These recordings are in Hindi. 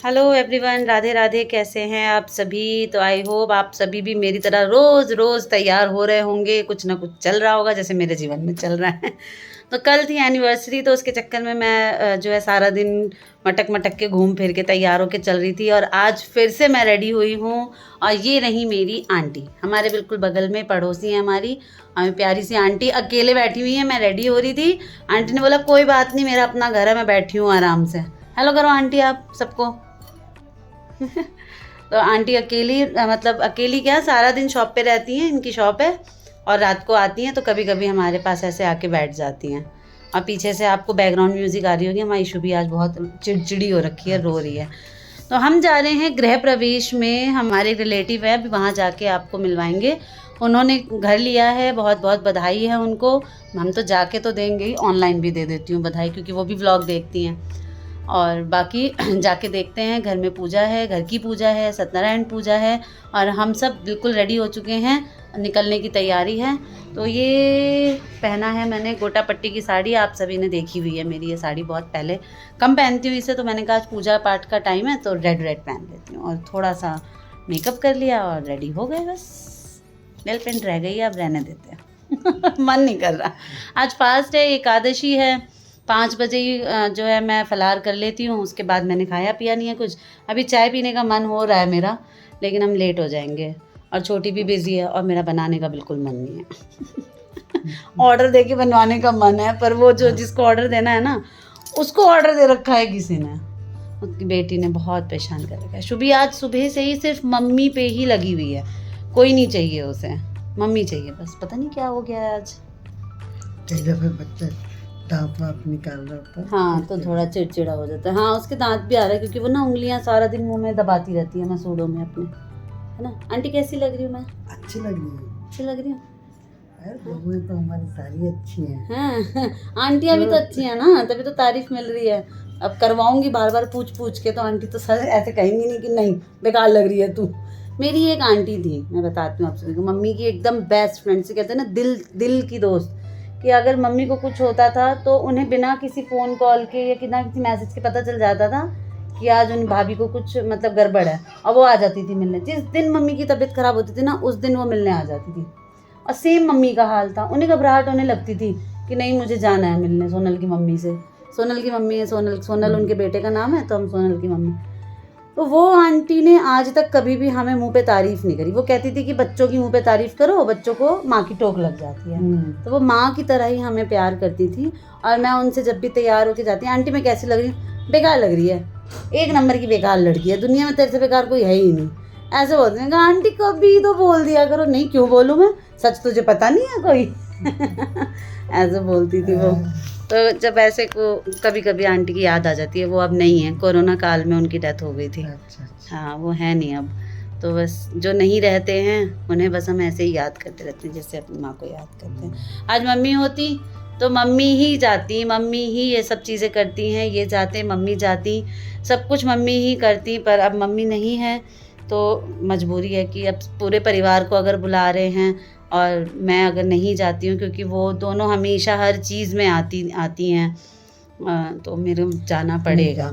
Hello everyone, Radhe Radhe. कैसे हैं आप सभी? तो आई होप आप सभी भी मेरी तरह रोज़ रोज़ तैयार हो रहे होंगे, कुछ ना कुछ चल रहा होगा जैसे मेरे जीवन में चल रहा है। तो कल थी एनिवर्सरी, तो उसके चक्कर में मैं जो है सारा दिन मटक मटक के घूम फिर के तैयार होके चल रही थी। और आज फिर से मैं रेडी हुई हूँ। और ये रही मेरी आंटी, हमारे बिल्कुल बगल में पड़ोसी हैं हमारी, हमें प्यारी सी आंटी अकेले बैठी हुई है। मैं रेडी हो रही थी, आंटी ने बोला कोई बात नहीं, मेरा अपना घर है, मैं बैठी हूँ आराम से। हेलो करो आंटी आप सबको। तो आंटी अकेली, मतलब अकेली क्या, सारा दिन शॉप पे रहती हैं, इनकी शॉप है, और रात को आती हैं तो कभी कभी हमारे पास ऐसे आके बैठ जाती हैं। और पीछे से आपको बैकग्राउंड म्यूज़िक आ रही होगी, हमारी इशू भी आज बहुत चिड़चिड़ी हो रखी है, रो रही है। तो हम जा रहे हैं गृह प्रवेश में, हमारे रिलेटिव है, अभी वहाँ जाके आपको मिलवाएंगे। उन्होंने घर लिया है, बहुत बहुत बधाई है उनको। हम तो जाके तो देंगे ही, ऑनलाइन भी दे देती हूँ बधाई, क्योंकि वो भी व्लॉग देखती हैं। और बाकी जाके देखते हैं। घर में पूजा है, घर की पूजा है, सत्यनारायण पूजा है, और हम सब बिल्कुल रेडी हो चुके हैं, निकलने की तैयारी है। तो ये पहना है मैंने गोटा पट्टी की साड़ी, आप सभी ने देखी हुई है मेरी ये साड़ी, बहुत पहले कम पहनती हूँ इसे, तो मैंने कहा आज पूजा पाठ का टाइम है तो रेड रेड पहन लेती हूँ। और थोड़ा सा मेकअप कर लिया और रेडी हो गए, बस नेल पेंट रह गई है, अब रहने देते हैं। मन नहीं कर रहा। आज फास्ट है, एकादशी है, 5 बजे ही जो है मैं फलाहार कर लेती हूँ, उसके बाद मैंने खाया पिया नहीं है कुछ। अभी चाय पीने का मन हो रहा है मेरा, लेकिन हम लेट हो जाएंगे, और छोटी भी बिज़ी है, और मेरा बनाने का बिल्कुल मन नहीं है। ऑर्डर दे के बनवाने का मन है, पर वो जो जिसको ऑर्डर देना है ना, उसको ऑर्डर दे रखा है किसी ने, उसकी बेटी ने बहुत परेशान कर रखा है। शुभी आज सुबह से ही सिर्फ मम्मी पे ही लगी हुई है, कोई नहीं चाहिए उसे, मम्मी चाहिए बस। पता नहीं क्या हो गया है आज, बच्चे दांत वाँत निकाल रहा होता है। हाँ, तो थोड़ा चिड़चिड़ा हो जाता है। हाँ, उसके दांत भी आ रहा है, क्योंकि वो ना उंगलियां सारा दिन मुंह में दबाती रहती है मसूड़ों में अपने, है ना। आंटी कैसी लग रही हूँ मैं? अच्छी लग रही है। अच्छी लग रही हूँ। बहुएं तो हमारी सारी अच्छी हैं। हाँ, आंटियाँ भी तो अच्छी हैं ना, तभी तो तारीफ मिल रही है। अब करवाऊंगी बार बार पूछ पूछ के, तो आंटी तो सर ऐसे कहेंगी नहीं कि नहीं बेकार लग रही है तू। मेरी एक आंटी थी, मैं बताती हूँ आप सभी को, मम्मी की एकदम बेस्ट फ्रेंड, से कहते हैं ना दिल दिल की दोस्त, कि अगर मम्मी को कुछ होता था तो उन्हें बिना किसी फ़ोन कॉल के या बिना किसी मैसेज के पता चल जाता था कि आज उन भाभी को कुछ मतलब गड़बड़ है, और वो आ जाती थी मिलने। जिस दिन मम्मी की तबीयत ख़राब होती थी ना, उस दिन वो मिलने आ जाती थी। और सेम मम्मी का हाल था, उन्हें घबराहट होने लगती थी कि नहीं मुझे जाना है मिलने सोनल की मम्मी से। सोनल की मम्मी है, सोनल उनके बेटे का नाम है, तो हम सोनल की मम्मी। तो वो आंटी ने आज तक कभी भी हमें मुंह पे तारीफ़ नहीं करी। वो कहती थी कि बच्चों की मुंह पे तारीफ़ करो, बच्चों को माँ की टोक लग जाती है। तो वो माँ की तरह ही हमें प्यार करती थी। और मैं उनसे जब भी तैयार होके जाती, आंटी मैं कैसी लग रही हूँ? बेकार लग रही है, एक नंबर की बेकार लड़की है, दुनिया में तेरे से बेकार कोई है ही नहीं, ऐसे बोलते हैं। आंटी कभी तो बोल दिया करो। नहीं, क्यों बोलूँ मैं, सच तुझे पता नहीं है कोई। ऐसे बोलती थी वो। तो जब ऐसे को कभी कभी आंटी की याद आ जाती है। वो अब नहीं है, कोरोना काल में उनकी डेथ हो गई थी। अच्छा। हाँ, वो है नहीं अब। तो बस जो नहीं रहते हैं उन्हें बस हम ऐसे ही याद करते रहते हैं, जैसे अपनी माँ को याद करते हैं। आज मम्मी होती तो मम्मी ही जाती, मम्मी ही ये सब चीज़ें करती हैं, ये जाते मम्मी जाती, सब कुछ मम्मी ही करती। पर अब मम्मी नहीं है, तो मजबूरी है कि अब पूरे परिवार को अगर बुला रहे हैं और मैं अगर नहीं जाती हूँ, क्योंकि वो दोनों हमेशा हर चीज़ में आती हैं, तो मेरे जाना पड़ेगा।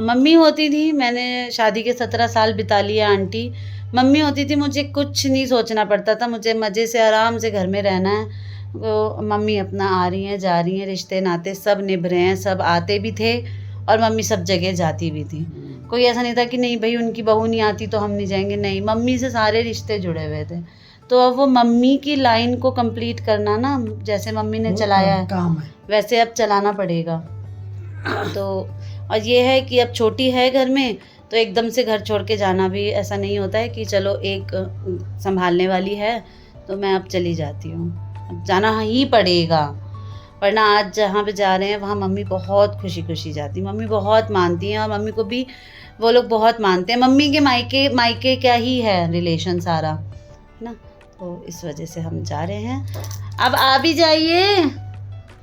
मम्मी होती थी, मैंने शादी के 17 साल बिता लिए आंटी। मम्मी होती थी, मुझे कुछ नहीं सोचना पड़ता था, मुझे मज़े से आराम से घर में रहना है। तो मम्मी अपना आ रही हैं, जा रही हैं, रिश्ते नाते सब निभ रहे हैं, सब आते भी थे और मम्मी सब जगह जाती भी थी। कोई ऐसा नहीं था कि नहीं भाई उनकी बहू नहीं आती तो हम नहीं जाएंगे, नहीं, मम्मी से सारे रिश्ते जुड़े हुए थे। तो अब वो मम्मी की लाइन को कंप्लीट करना ना, जैसे मम्मी ने चलाया है काम है, वैसे अब चलाना पड़ेगा। तो और ये है कि अब छोटी है घर में, तो एकदम से घर छोड़ के जाना भी ऐसा नहीं होता है कि चलो एक संभालने वाली है तो मैं अब चली जाती हूँ, अब जाना ही पड़ेगा। वरना आज जहाँ पे जा रहे हैं वहाँ मम्मी बहुत खुशी खुशी जाती, मम्मी बहुत मानती हैं, और मम्मी को भी वो लोग बहुत मानते हैं। मम्मी के मायके क्या ही है रिलेशन सारा, है ना। तो इस वजह से हम जा रहे हैं। अब आ भी जाइए।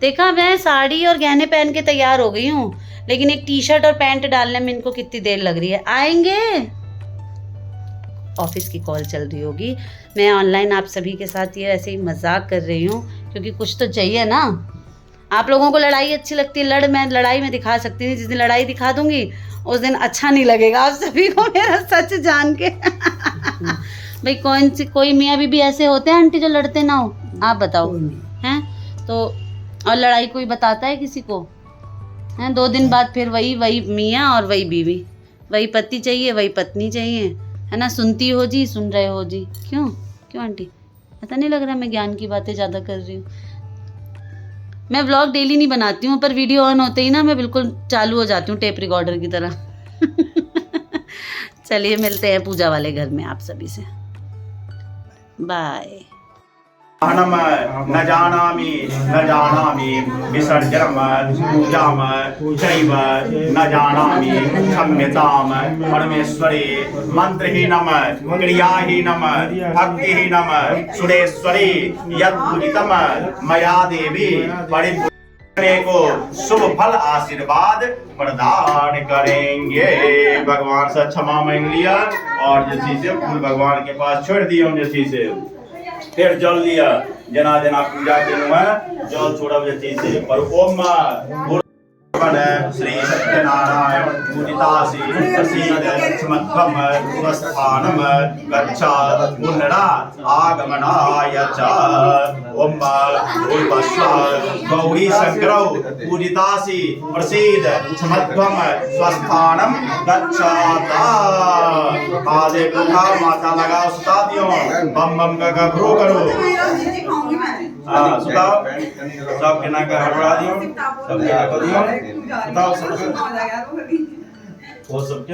देखा, मैं साड़ी और गहने पहन के तैयार हो गई हूँ, लेकिन एक टी शर्ट और पैंट डालने में इनको कितनी देर लग रही है। आएंगे? ऑफिस की कॉल चल रही होगी। मैं ऑनलाइन आप सभी के साथ ये ऐसे ही मजाक कर रही हूँ, क्योंकि कुछ तो चाहिए ना। आप लोगों को लड़ाई अच्छी लगती है, मैं लड़ाई में दिखा सकती थी, जिस दिन लड़ाई दिखा दूंगी उस दिन अच्छा नहीं लगेगा आप सभी को मेरा सच जान के। भाई कोई मियाँ बीबी ऐसे होते हैं आंटी जो लड़ते ना हो? आप बताओ हैं? तो और लड़ाई कोई बताता है किसी को? हैं 2 दिन बाद फिर वही मियाँ और वही बीवी, वही पति चाहिए, वही पत्नी चाहिए, है ना? सुनती हो जी, सुन रहे हो जी। क्यों आंटी? पता नहीं लग रहा मैं ज्ञान की बातें ज़्यादा कर रही हूँ? मैं व्लॉग डेली नहीं बनाती हूँ, पर वीडियो ऑन होते ही ना मैं बिल्कुल चालू हो जाती हूँ टेप रिकॉर्डर की तरह। चलिए मिलते हैं पूजा वाले घर में आप सभी से। बाय। न जानामि विसर्जनम पूजाम चैव न जानामि क्षम्यताम परमेश्वरे मंत्रहीनम क्रियाहीनम भक्तिहीनम सुरेश्वरी यत्पूजितम मया देवी परिपूर्ण को शुभ फल आशीर्वाद प्रदान करेंगे। भगवान से क्षमा मांग लिया और जैसे से फूल भगवान के पास छोड़ दिए, जैसे से फिर जल लिया, जना जना पूजा के जल छोड़ा जैसे से। पर ओम श्री सत्यनारायण पूजितासि प्रसीद समत्वम स्वस्थानम गच्छ पुनरा आगमनाय च। ओम भूर्भुवस्व गौरी शंकरौ पूजितासि प्रसीद समत्वम स्वस्थानम गच्छ। पादे उठाओ, माथा लगाओ, सुता दियो, बम बम का घबरू करो। हाँ सुताओ, सबके नाक हड़बड़ा दियो, सबके नाक दियो, सुताओ वो सबके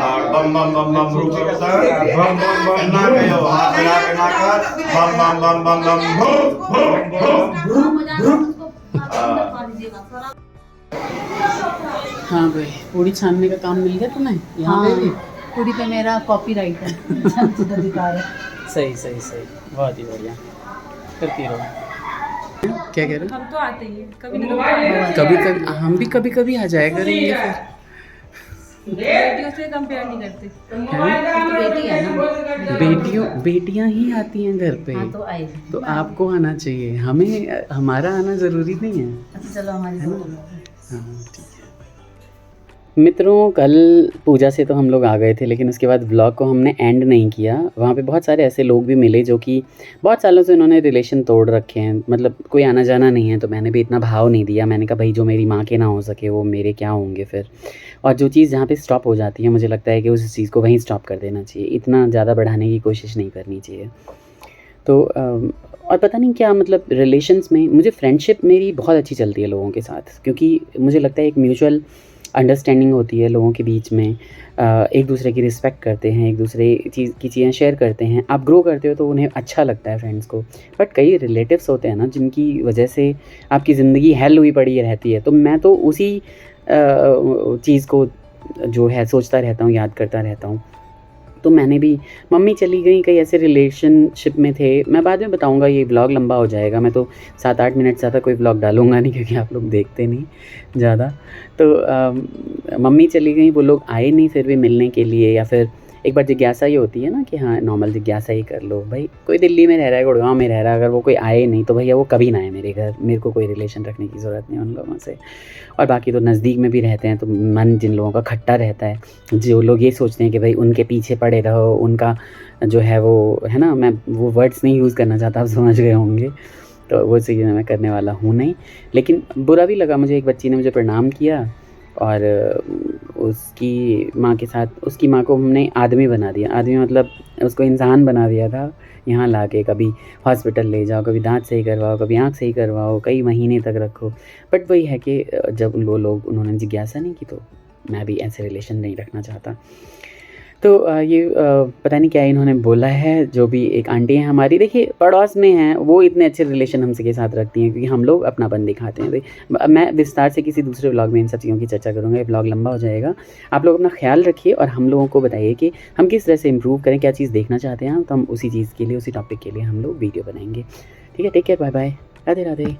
और बम बम बम बम रू करो सर, बम बम बम ना कहो, हाथ लगा के ना कर, बम बम बम बम बम। हाँ भाई, पूरी छानने का काम मिल गया तुम्हें यहाँ पे भी? पूरी पे मेरा कॉपीराइट है, अधिकार है। सही, बहुत ही बढ़िया, करती रहो। क्या कह रहे हो? हम तो आते ही हैं, कभी नहीं कभी हम भी कभी आ जाया करेंगे फिर। बेटियों से कंपेयर नहीं करते। बेटी है ना, बेटियां ही आती हैं घर पे। हाँ, तो आए तो आपको आना चाहिए, हमें हमारा आना ज़रूरी नहीं है। अच्छा चलो हमारी हाँ ठीक है। मित्रों, कल पूजा से तो हम लोग आ गए थे, लेकिन उसके बाद व्लॉग को हमने एंड नहीं किया। वहाँ पे बहुत सारे ऐसे लोग भी मिले जो कि बहुत सालों से उन्होंने रिलेशन तोड़ रखे हैं, मतलब कोई आना जाना नहीं है। तो मैंने भी इतना भाव नहीं दिया। मैंने कहा भाई जो मेरी माँ के ना हो सके वो मेरे क्या होंगे फिर। और जो चीज़ जहाँ पे स्टॉप हो जाती है, मुझे लगता है कि उस चीज़ को वहीं स्टॉप कर देना चाहिए, इतना ज़्यादा बढ़ाने की कोशिश नहीं करनी चाहिए। तो और पता नहीं क्या, मतलब रिलेशंस में मुझे फ्रेंडशिप मेरी बहुत अच्छी चलती है लोगों के साथ, क्योंकि मुझे लगता है एक म्यूचुअल अंडरस्टैंडिंग होती है लोगों के बीच में। एक दूसरे की रिस्पेक्ट करते हैं, एक दूसरे चीज़ें शेयर करते हैं, आप ग्रो करते हो तो उन्हें अच्छा लगता है फ्रेंड्स को। बट कई रिलेटिव्स होते हैं ना जिनकी वजह से आपकी ज़िंदगी हेल हुई पड़ी रहती है। तो मैं तो उसी चीज़ को जो है सोचता रहता हूँ, याद करता रहता हूँ। तो मैंने भी, मम्मी चली गई, कई ऐसे रिलेशनशिप में थे। मैं बाद में बताऊंगा, ये व्लॉग लंबा हो जाएगा। मैं तो 7-8 मिनट से ज़्यादा कोई व्लॉग डालूंगा नहीं, क्योंकि आप लोग देखते नहीं ज़्यादा। तो मम्मी चली गई, वो लोग आए नहीं फिर भी मिलने के लिए। या फिर एक बार जिज्ञासा ये होती है ना कि हाँ नॉर्मल जिज्ञासा ही कर लो। भाई कोई दिल्ली में रह रहा है, गुड़गांव में रह रहा है, अगर वो कोई आए नहीं तो भैया वो कभी ना आए मेरे घर। मेरे को कोई रिलेशन रखने की ज़रूरत नहीं उन लोगों से। और बाकी तो नज़दीक में भी रहते हैं, तो मन जिन लोगों का खट्टा रहता है, जो लोग ये सोचते हैं कि भाई उनके पीछे पड़े रहो, उनका जो है वो है ना, मैं वो वर्ड्स नहीं यूज़ करना चाहता, आप समझ गए होंगे। तो वो चीज़ें मैं करने वाला हूँ नहीं। लेकिन बुरा भी लगा मुझे, एक बच्ची ने मुझे प्रणाम किया और उसकी माँ के साथ, उसकी माँ को हमने आदमी बना दिया। आदमी मतलब उसको इंसान बना दिया था। यहाँ लाके कभी हॉस्पिटल ले जाओ, कभी दांत सही करवाओ, कभी आँख सही करवाओ, कई महीने तक रखो। बट वही है कि जब वो लोग, उन्होंने जिज्ञासा नहीं की, तो मैं भी ऐसे रिलेशन नहीं रखना चाहता। तो ये पता नहीं क्या इन्होंने बोला है। जो भी एक आंटी हैं हमारी, देखिए पड़ोस में हैं, वो इतने अच्छे रिलेशन हमसे के साथ रखती हैं, क्योंकि हम लोग अपनापन दिखाते हैं। भाई मैं विस्तार से किसी दूसरे व्लॉग में इन सब चीज़ों की चर्चा करूँगा, ये व्लॉग लंबा हो जाएगा। आप लोग अपना ख्याल रखिए और हम लोगों को बताइए कि हम किस तरह से इम्प्रूव करें, क्या चीज़ देखना चाहते हैं हम, तो हम उसी चीज़ के लिए, उसी टॉपिक के लिए हम लोग वीडियो बनाएंगे। ठीक है, take care, bye bye, Radhe Radhe.